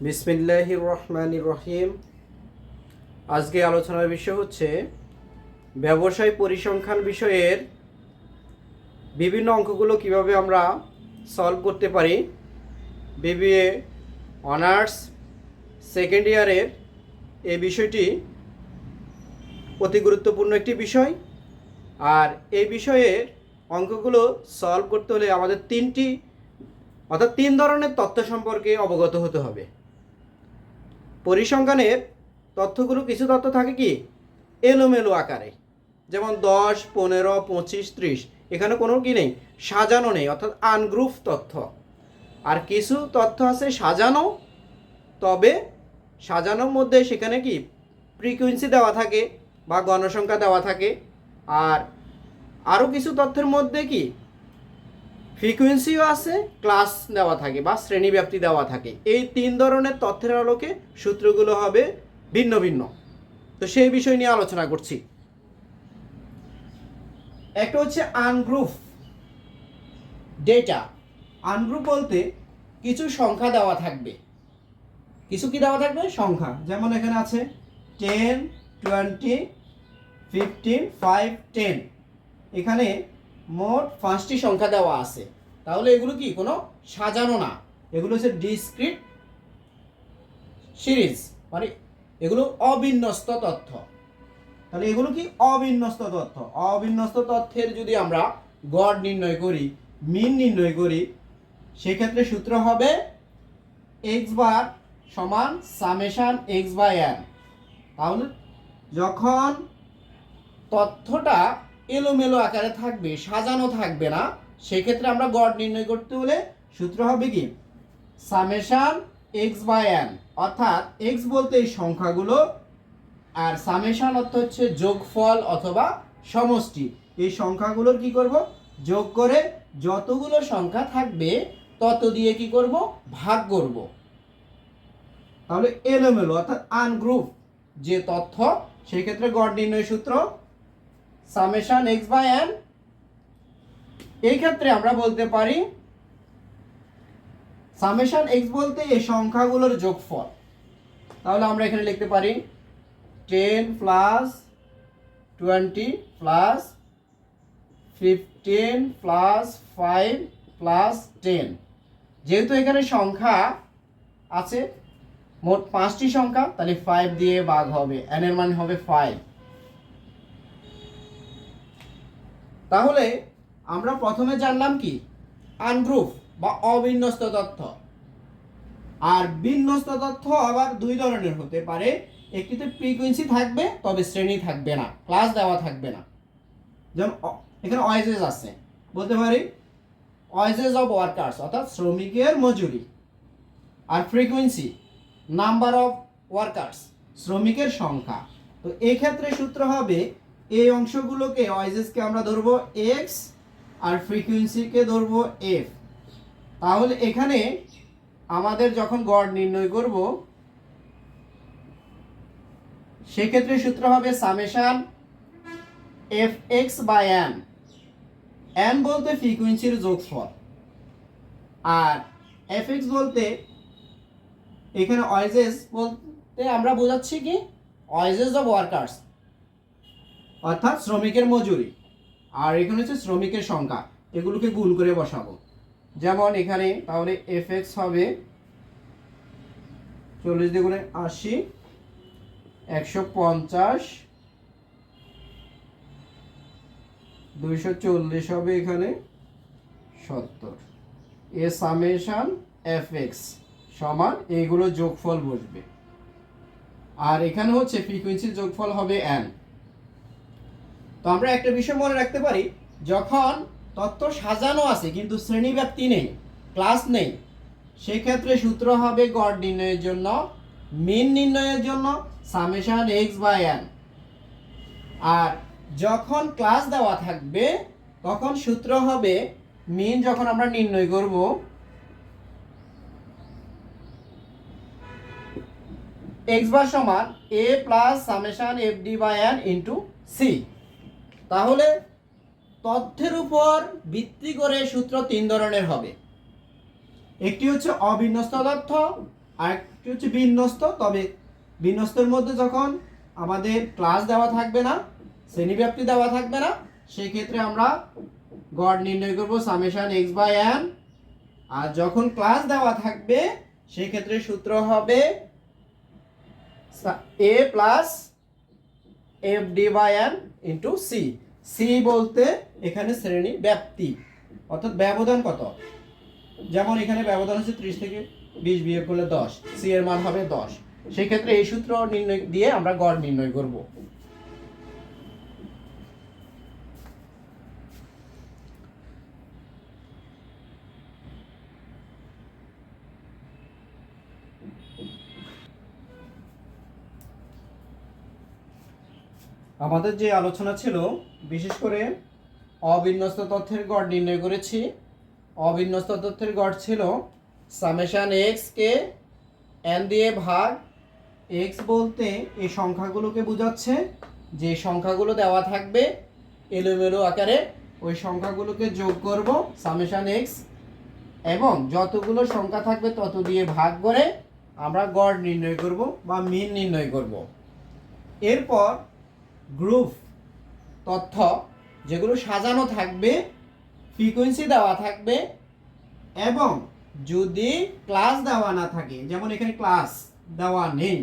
বিসমিল্লাহির রহমানির রহিম। আজকে আলোচনার বিষয় হচ্ছে ব্যবসায় পরিসংখ্যান বিষয়ের বিভিন্ন অঙ্কগুলো কিভাবে আমরা সলভ করতে পারি। বিবিএ অনার্স সেকেন্ড ইয়ারের এই বিষয়টি অতি গুরুত্বপূর্ণ একটি বিষয়। আর এই বিষয়ের অঙ্কগুলো সলভ করতে হলে আমাদের তিন ধরনের তথ্য সম্পর্কে অবগত হতে হবে। পরিসংখ্যানের তথ্যগুলো কিছু তথ্য থাকে কি এলোমেলো আকারে, যেমন 10, 15, 25, 30, এখানে কোনো কি নেই, সাজানো নেই, অর্থাৎ আনগ্রুপ তথ্য। আর কিছু তথ্য আছে সাজানো, তবে সাজানোর মধ্যে সেখানে কি ফ্রিকোয়েন্সি দেওয়া থাকে বা গণসংখ্যা দেওয়া থাকে। আর আরও কিছু তথ্যের মধ্যে কি ফ্রিকোয়েন্সিও আছে, ক্লাস দেওয়া থাকে বা শ্রেণীব্যাপ্তি দেওয়া থাকে। এই তিন ধরনের তথ্যের আলোকে সূত্রগুলো হবে ভিন্ন ভিন্ন। তো সেই বিষয় নিয়ে আলোচনা করছি। একটা হচ্ছে আনগ্রুপ ডেটা। আনগ্রুপ বলতে কিছু সংখ্যা দেওয়া থাকবে, কিছু কি দেওয়া থাকবে সংখ্যা, যেমন এখানে আছে 10, 20, 15, 5, 10। এখানে মোট 5টি সংখ্যা দেওয়া আছে। তাহলে এগুলো কি কোনো সাজানো না, এগুলো হচ্ছে ডিসক্রিট সিরিজ, মানে এগুলো অবিন্যস্ত তথ্য। তাহলে এগুলো কি অবিন্যস্ত তথ্য। অবিন্যস্ত তথ্যের যদি আমরা গড় নির্ণয় করি, মিন নির্ণয় করি, সেক্ষেত্রে সূত্র হবে x বার সমান সামেশন x বাই n। তাহলে যখন তথ্যটা এলোমেলো আকারে থাকবে, সাজানো থাকবে না, সেক্ষেত্রে আমরা গড় নির্ণয় করতে হলে সূত্র হবে কি সামেশন x বাই n, অর্থাৎ x বলতে এই সংখ্যাগুলো, আর সামেশন অর্থ হচ্ছে যোগফল অথবা সমষ্টি। এই সংখ্যাগুলোর কি করব, যোগ করে যতগুলো সংখ্যা থাকবে তত দিয়ে কি করব, ভাগ করব। তাহলে এলোমেলো অর্থাৎ আনগ্রুপ যে তথ্য, সেই ক্ষেত্রে গড় নির্ণয় সূত্র সামেশন x বাই n। এই ক্ষেত্রে আমরা বলতে পারি সামেশন x বলতে এই সংখ্যাগুলোর যোগফল। তাহলে আমরা এখানে লিখতে পারি 10 প্লাস 20 প্লাস 15 প্লাস 5 প্লাস 10। যেহেতু এখানে সংখ্যা আছে মোট 5টি সংখ্যা, তাহলে 5 দিয়ে ভাগ হবে, n এর মান হবে 5। তাহলে আমরা প্রথমে জানলাম কি আনগ্রুপ বা অবিন্যস্ত তথ্য। আর বিন্যস্ত তথ্য আবার দুই ধরনের হতে পারে। একটিতে ফ্রিকোয়েন্সি থাকবে তবে শ্রেণী থাকবে না, ক্লাস দেওয়া থাকবে না। যেমন এখানে ওয়েজেস আছে, বলতে পারি ওয়েজেস অফ ওয়ার্কার্স, অর্থাৎ শ্রমিকের মজুরি। আর ফ্রিকোয়েন্সি নাম্বার অফ ওয়ার্কার্স, শ্রমিকের সংখ্যা। তো এই ক্ষেত্রে সূত্র হবে এই অংশগুলোকে ওয়েজেসকে আমরা ধরবো x আর ফ্রিকোয়েন্সিকে ধরবো f। তাহলে এখানে আমাদের যখন গড় নির্ণয় করব, সেক্ষেত্রে সূত্র হবে summation fx by n। n বলতে ফ্রিকোয়েন্সির যোগফল, আর fx বলতে এখানে ওয়েজেস বলতে আমরা বোঝাচ্ছি কি ওয়েজেস অফ ওয়ার্কার্স, অর্থাৎ শ্রমিকের মজুরি। আর এখানে হচ্ছে শ্রমিকের সংখ্যা, এগুলোকে গুণ করে বসাবো। যেমন এখানে তাহলে fx হবে 40 দ্বিগুণে 80, 150, 240 হবে এখানে 70। এ সামেশন fx সমান এইগুলো যোগফল বসবে। আর এখানে হচ্ছে ফ্রিকোয়েন্সির যোগফল হবে n। তো আমরা একটা বিষয় মনে রাখতে পারি, যখন তথ্য সাজানো আছে কিন্তু শ্রেণীব্যাপ্তি নেই, ক্লাস নেই, সেক্ষেত্রে সূত্র হবে গড় নির্ণয়ের জন্য, মিন নির্ণয়ের জন্য সামেশন x বাই n। আর যখন ক্লাস দেওয়া থাকবে তখন সূত্র হবে মিন, যখন আমরা নির্ণয় করব x বার সমান a plus summation fd by n into c। তাহলে তথ্যের উপর ভিত্তি করে সূত্র তিন ধরনের হবে। একটি হচ্ছে অবিন্যস্ত তথ্য, আরেকটি হচ্ছে বিন্যস্ত। তবে বিন্যস্তের মধ্যে যখন আমাদের ক্লাস দেওয়া থাকবে না, শ্রেণীব্যাপ্তি দেওয়া থাকবে না, সেই ক্ষেত্রে আমরা গড় নির্ণয় করব সামেশন এক্স বাই এন। আর যখন ক্লাস দেওয়া থাকবে সেই ক্ষেত্রে সূত্র হবে a plus f d by n into c. C বলতে এখানে শ্রেণী ব্যাপ্তি, অর্থাৎ ব্যবধান কত। যেমন এখানে ব্যবধান হচ্ছে 30 থেকে 20 বিয়োগ করলে 10, সি এর মান হবে 10। সেই ক্ষেত্রে এই সূত্র নির্ণয় দিয়ে আমরা গড় নির্ণয় করব। আমাদের যে আলোচনা ছিল বিশেষ করে অবিন্যস্ত তথ্যের গড় নির্ণয় করেছি। অবিন্যস্ত তথ্যের গড় ছিল সামেশন এক্স কে এন দিয়ে ভাগ। এক্স বলতে এই সংখ্যাগুলোকে বোঝাচ্ছে, যে সংখ্যাগুলো দেওয়া থাকবে এলোমেলো আকারে ওই সংখ্যাগুলোকে যোগ করব সামেশন এক্স, এবং যতগুলো সংখ্যা থাকবে তত দিয়ে ভাগ করে আমরা গড় নির্ণয় করব বা মিন নির্ণয় করব। এরপর গ্রুপ তথ্য যেগুলো সাজানো থাকবে, ফ্রিকোয়েন্সি দেওয়া থাকবে, এবং যদি ক্লাস দেওয়া না থাকে, যেমন এখানে ক্লাস দেওয়া নেই,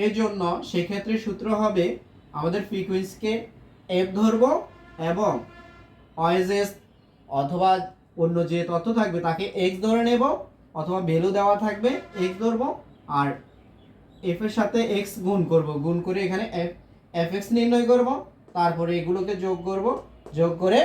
এর জন্য সেক্ষেত্রে সূত্র হবে আমাদের ফ্রিকোয়েন্সিকে এফ ধরব এবং ওএসএস অথবা অন্য যে তথ্য থাকবে তাকে এক্স ধরে নেব, অথবা ভ্যালু দেওয়া থাকবে এক্স ধরব, আর এফ এর সাথে এক্স গুণ করব, গুণ করে এখানে এফ এক্স নির্ণয় করব। তারপরে এগুলোকে যোগ করব, যোগ করে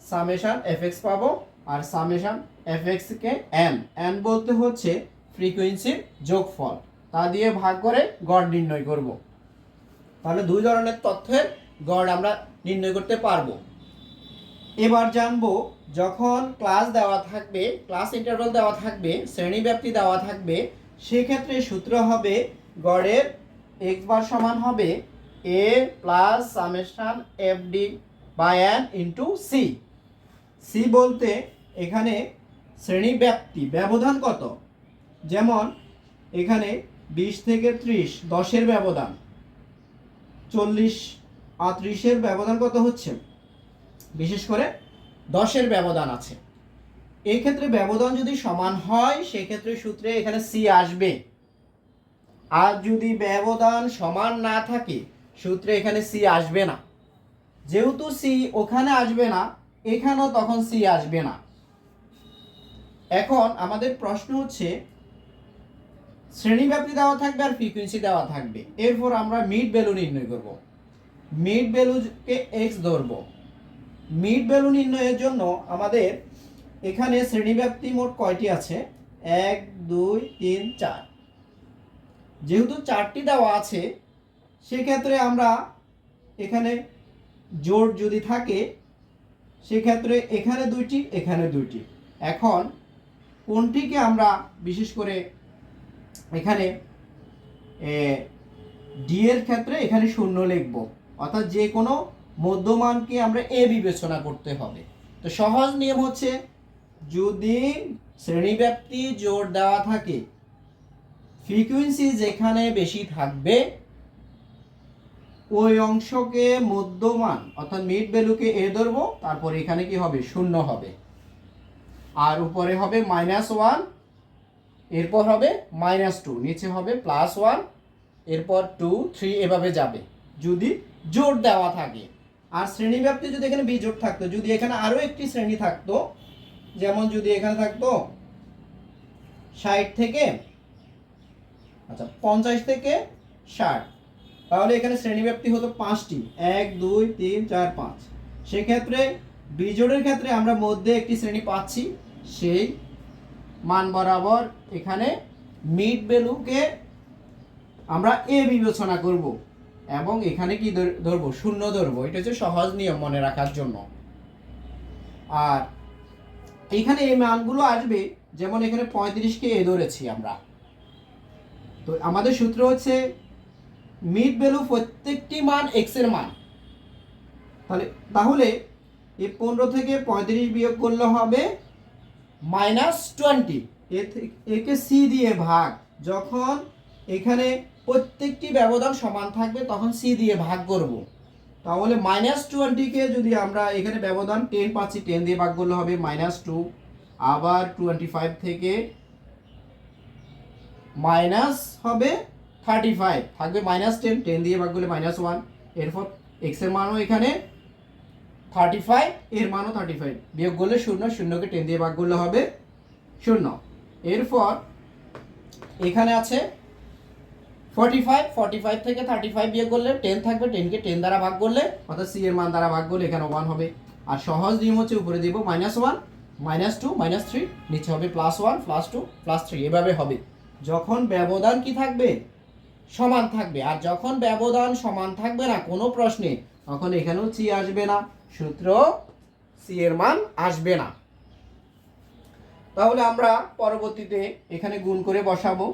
সামেশন এফ এক্স পাবো। আর সামেশন এফ এক্স কে এন, এন বলতে হচ্ছে ফ্রিকোয়েন্সির যোগফল, তা দিয়ে ভাগ করে গড় নির্ণয় করব। তাহলে দুই ধরনের তথ্যের গড় আমরা নির্ণয় করতে পারবো। এবার জানবো যখন ক্লাস দেওয়া থাকবে, ক্লাস ইন্টারভাল দেওয়া থাকবে, শ্রেণীব্যাপ্তি দেওয়া থাকবে, সেক্ষেত্রে সূত্র হবে গড়ের এক্স বার সমান হবে a plus summation f d by n into c. C বলতে এখানে শ্রেণীব্যাপ্তি ব্যবধান কত। যেমন এখানে 20 থেকে 30, 10-এর ব্যবধান, 40 আর 30-এর ব্যবধান কত হচ্ছে, বিশেষ করে 10-এর ব্যবধান আছে। এই ক্ষেত্রে ব্যবধান যদি সমান হয় সেক্ষেত্রে সূত্রে এখানে সি আসবে। আর যদি ব্যবধান সমান না থাকে সূত্রে এখানে সি আসবে না। যেহেতু সি ওখানে আসবে না, এখানেও তখন সি আসবে না। এখন আমাদের প্রশ্ন হচ্ছে শ্রেণীব্যাপ্তি দেওয়া থাকবে আর ফ্রিকোয়েন্সি দেওয়া থাকবে। এরপর আমরা মিড ভ্যালু নির্ণয় করব। মিড ভ্যালুকে এক্স ধরব। মিড ভ্যালু নির্ণয়ের জন্য আমাদের এখানে শ্রেণীব্যাপ্তি মোট কয়টি আছে, 1 2 3 4। যেহেতু 4টি দেওয়া আছে সেক্ষেত্রে আমরা এখানে জোড় যদি থাকে সেক্ষেত্রে এখানে 2টি, এখানে 2টি। এখন কোনটিকে আমরা বিশেষ করে এখানে ডি এর ক্ষেত্রে এখানে 0 লিখব, অর্থাৎ যে কোনো মধ্যমানকে আমরা এ বিবেচনা করতে হবে। তো সহজ নিয়ম হচ্ছে যদি শ্রেণীব্যাপ্তি জোড় দেওয়া থাকে, ফ্রিকোয়েন্সি যেখানে বেশি থাকবে ওই অংশকে মধ্যমান অর্থাৎ মিড ভ্যালুকে এ ধরবো, তারপর এখানে কি হবে 0 হবে, আর উপরে হবে -1, এরপর হবে -2, নিচে হবে +1, এরপর 2 3 এভাবে যাবে যদি জোড় দেওয়া থাকে। আর শ্রেণীব্যাপ্তি যদি এখানে বিজোড় থাকতো, যদি এখানে আরো একটি শ্রেণী থাকতো, যেমন যদি এখানে থাকতো 60 থেকে 50 থেকে 60, তাহলে এখানে শ্রেণীব্যাপ্তি হতো 5টি, 1 2 3 4 5। সেক্ষেত্রে বিজোড়ের ক্ষেত্রে আমরা মধ্যে একটি শ্রেণী পাচ্ছি, সেই মান বরাবর এখানে মিড ভ্যালুকে আমরা এ বিবেচনা করব এবং এখানে কি ধরবো 0 ধরবো। এটা হচ্ছে সহজ নিয়ম মনে রাখার জন্য। আর এখানে এই মানগুলো আসবে, যেমন এখানে 35কে এ ধরেছি আমরা। তো আমাদের সূত্র হচ্ছে মিড ভ্যালু প্রত্যেকটি মান x এর মান। তাহলে এই 15 থেকে 35 বিয়োগ করলে হবে -20, একে সি দিয়ে ভাগ, যখন এখানে প্রত্যেকটি ব্যবধান সমান থাকবে তখন সি দিয়ে ভাগ করব। তাহলে -20কে যদি আমরা এখানে ব্যবধান 10 পাচ্ছি, 10 দিয়ে ভাগ করলে হবে -2, আবার 25 থেকে মাইনাস হবে 35, থাকবে -10, 10 দিয়ে ভাগ করলে -1, এরপর x এর মানও এখানে 35, এর মানও 35, বিয়োগ করলে 0, 0কে 10 দিয়ে ভাগ করলে হবে 0। এরপর এখানে আছে 45, 45 থেকে 35 বিয়োগ করলে 10 থাকবে, 10কে 10 দ্বারা ভাগ করলে অর্থাৎ সি এর মান দ্বারা ভাগ করলে এখানে 1 হবে। আর সহজ নিয়ম হচ্ছে উপরে দিব -1, -2, -3, নিচে হবে +1, +2, +3, এভাবে হবে যখন ব্যবধান কি থাকবে, সমান থাকবে। আর যখন ব্যবধান সমান থাকবে না কোনো প্রশ্নে, তখন এখানেও সি আসবে না, সূত্র সি এর মান আসবে না। তাহলে আমরা পরবর্তীতে এখানে গুণ করে বসাবো।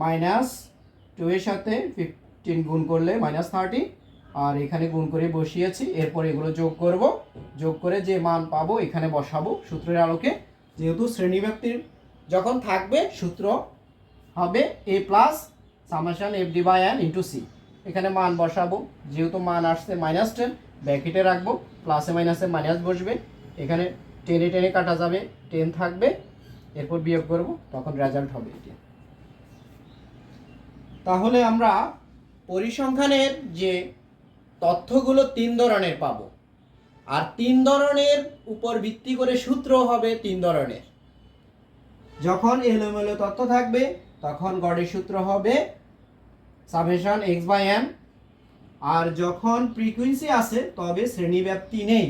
-2 এর সাথে 15 গুণ করলে -30, আর এখানে গুণ করে বসিয়েছি। এরপর এগুলো যোগ করব, যোগ করে যে মান পাবো এখানে বসাবো সূত্রের আলোকে। যেহেতু শ্রেণীব্যাপ্তির যখন থাকবে সূত্র হবে a plus summation f/n into C. এখানে মান বসাবো, যেহেতু মান আসছে -10, ব্র্যাকেটে রাখবো, প্লাসে মাইনাসে মাইনাস বসবে, এখানে 10 10 কাটা যাবে, 10 থাকবে, এরপর বিয়োগ করব, তখন রেজাল্ট হবে এটি। তাহলে আমরা পরিসংখ্যানের যে তথ্যগুলো 3 ধরনের পাবো, আর 3 ধরনের উপর ভিত্তি করে সূত্র হবে 3 ধরনের। যখন এলোমেলো তথ্য থাকবে তখন গড়ের সূত্র হবে সামেশন x/n, আর যখন ফ্রিকোয়েন্সি আছে তবে শ্রেণীব্যাপ্তি নেই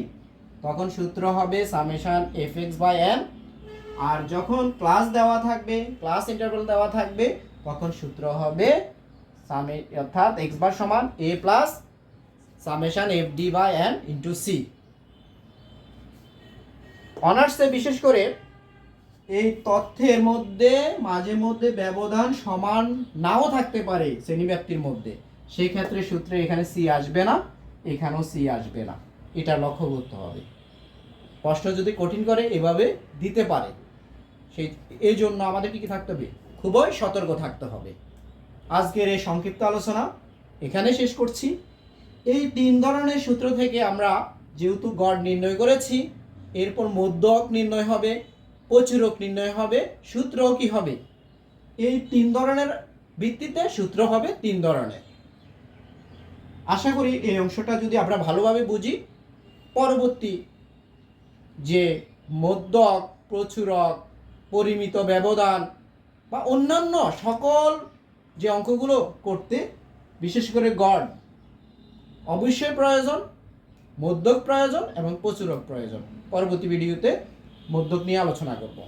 তখন সূত্র হবে সামেশন fx/n, আর যখন ক্লাস দেওয়া থাকবে, ক্লাস ইন্টারভ্যাল দেওয়া থাকবে, তখন সূত্র হবে অর্থাৎ x বার সমান a plus summation f/n into c. অনার্সে বিশেষ করে এই তথ্যের মধ্যে মাঝে মধ্যে ব্যবধান সমান নাও থাকতে পারে শ্রেণীব্যাপ্তির মধ্যে, সেই ক্ষেত্রে সূত্রে এখানে সি আসবে না, এখানেও সি আসবে না, এটা লক্ষ্য করতে হবে। প্রশ্ন যদি কঠিন করে এভাবে দিতে পারে, এই জন্য আমাদের কি থাকতে হবে, খুবই সতর্ক থাকতে হবে। আজকের এই সংক্ষিপ্ত আলোচনা এখানে শেষ করছি। এই 3 ধরনের সূত্র থেকে আমরা যেহেতু গড় নির্ণয় করেছি, এরপর মধ্যক নির্ণয় হবে, প্রচুরক নির্ণয় হবে, সূত্রও কি হবে, এই 3 ধরনের ভিত্তিতে সূত্র হবে 3 ধরনের। আশা করি এই অংশটা যদি আমরা ভালোভাবে বুঝি, পরবর্তী যে মধ্যক, প্রচুরক, পরিমিত ব্যবধান বা অন্যান্য সকল যে অঙ্কগুলো করতে বিশেষ করে গড় অবশ্যই প্রয়োজন, মধ্যক প্রয়োজন এবং প্রচুরক প্রয়োজন। পরবর্তী ভিডিওতে মধ্যক নিয়ে আলোচনা করব।